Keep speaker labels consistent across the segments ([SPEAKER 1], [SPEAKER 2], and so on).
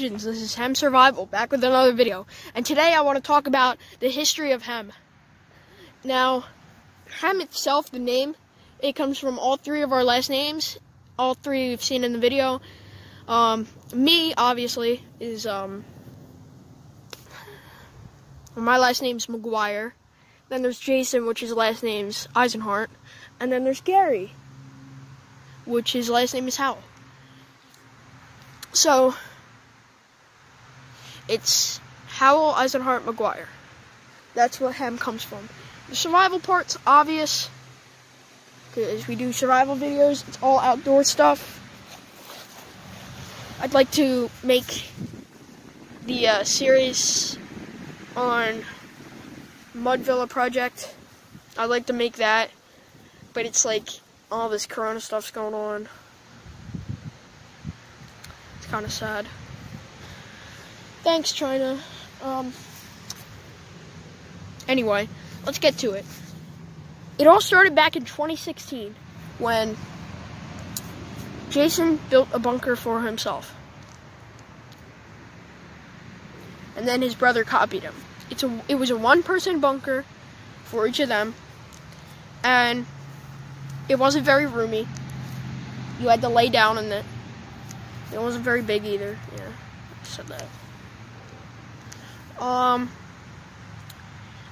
[SPEAKER 1] legends. This is Hem Survival, back with another video. And today I want to talk about the history of Hem. Now, Hem itself, the name, it comes from all three of our last names. All three you've seen in the video. Me, obviously, is, my last name's McGuire. Then there's Jason, which his last name's Eisenhart. And then there's Gary, which his last name is Howell. So, it's Howell, Eisenhart, McGuire. That's what Hem comes from. The survival part's obvious, because we do survival videos. It's all outdoor stuff. I'd like to make the series on Mud Villa project. I'd like to make that, but it's like all this Corona stuff's going on. It's kind of sad. Thanks, China. Anyway, let's get to it. It all started back in 2016 when Jason built a bunker for himself. And then his brother copied him. It was a one-person bunker for each of them. And it wasn't very roomy. You had to lay down in it. It wasn't very big either. Yeah, I said that.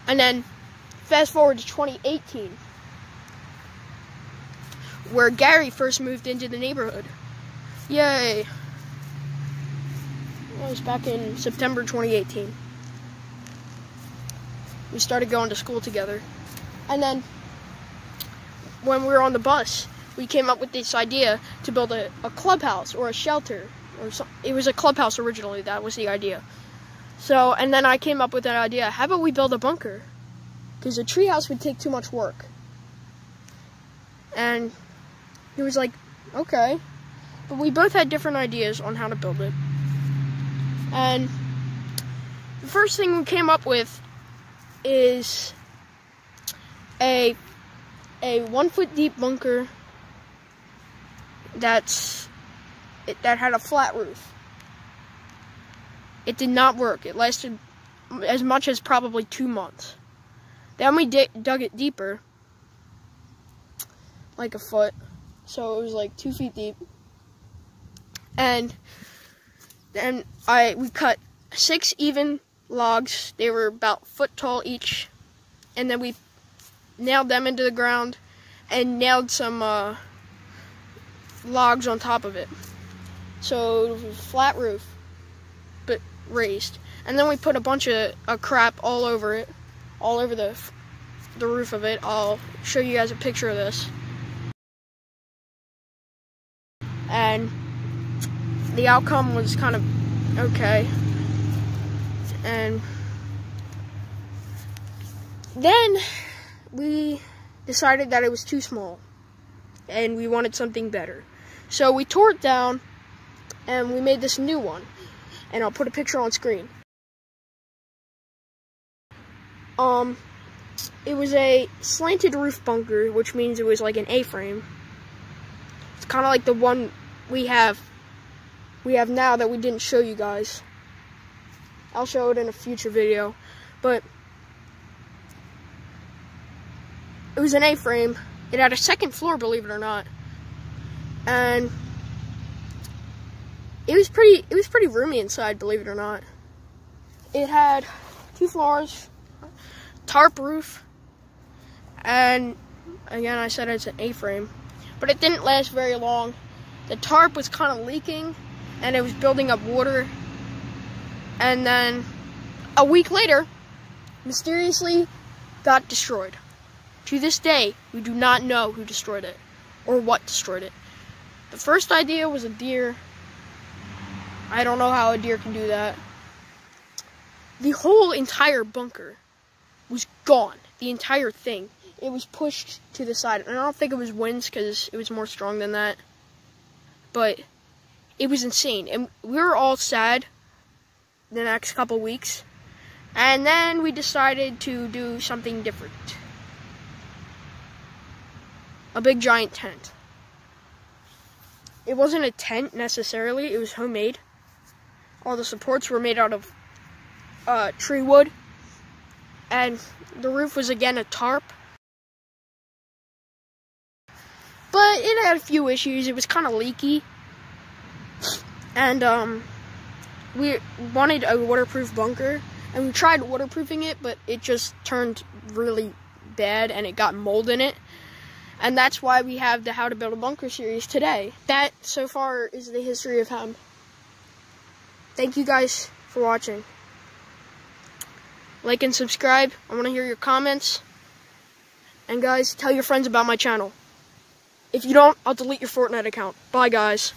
[SPEAKER 1] And then fast forward to 2018, where Gary first moved into the neighborhood. Yay! That was back in September 2018. We started going to school together. And then, when we were on the bus, we came up with this idea to build a clubhouse or a shelter. It was a clubhouse originally, that was the idea. So, and then I came up with that idea, how about we build a bunker? Because a treehouse would take too much work. And he was like, okay. But we both had different ideas on how to build it. And the first thing we came up with is a 1 foot deep bunker that had a flat roof. It did not work. It lasted as much as probably 2 months. Then we dug it deeper, like a foot, so it was like 2 feet deep. And then we cut 6 even logs. They were about a foot tall each, and then we nailed them into the ground and nailed some logs on top of it. So it was a flat roof, but raised. And then we put a bunch of crap all over it, all over the roof of it. I'll show you guys a picture of this. And the outcome was kind of okay. And then we decided that it was too small and we wanted something better. So we tore it down and we made this new one. And I'll put a picture on screen. It was a slanted roof bunker, which means it was like an A-frame. It's kind of like the one we have now that we didn't show you guys. I'll show it in a future video, but it was an A-frame. It had a second floor, believe it or not, and it was pretty roomy inside, believe it or not. It had 2 floors, tarp roof, and again, I said it's an A-frame, but it didn't last very long. The tarp was kind of leaking, and it was building up water. And then a week later, mysteriously got destroyed. To this day, we do not know who destroyed it or what destroyed it. The first idea was a deer. I don't know how a deer can do that. The whole entire bunker was gone. The entire thing. It was pushed to the side. And I don't think it was winds because it was more strong than that. But it was insane. And we were all sad the next couple weeks. And then we decided to do something different. A big giant tent. It wasn't a tent necessarily, it was homemade. All the supports were made out of tree wood. And the roof was again a tarp. But it had a few issues. It was kind of leaky. And we wanted a waterproof bunker. And we tried waterproofing it, but it just turned really bad and it got mold in it. And that's why we have the How to Build a Bunker series today. That, so far, is the history of Ham. Thank you guys for watching. Like and subscribe. I want to hear your comments. And guys, tell your friends about my channel. If you don't, I'll delete your Fortnite account. Bye, guys.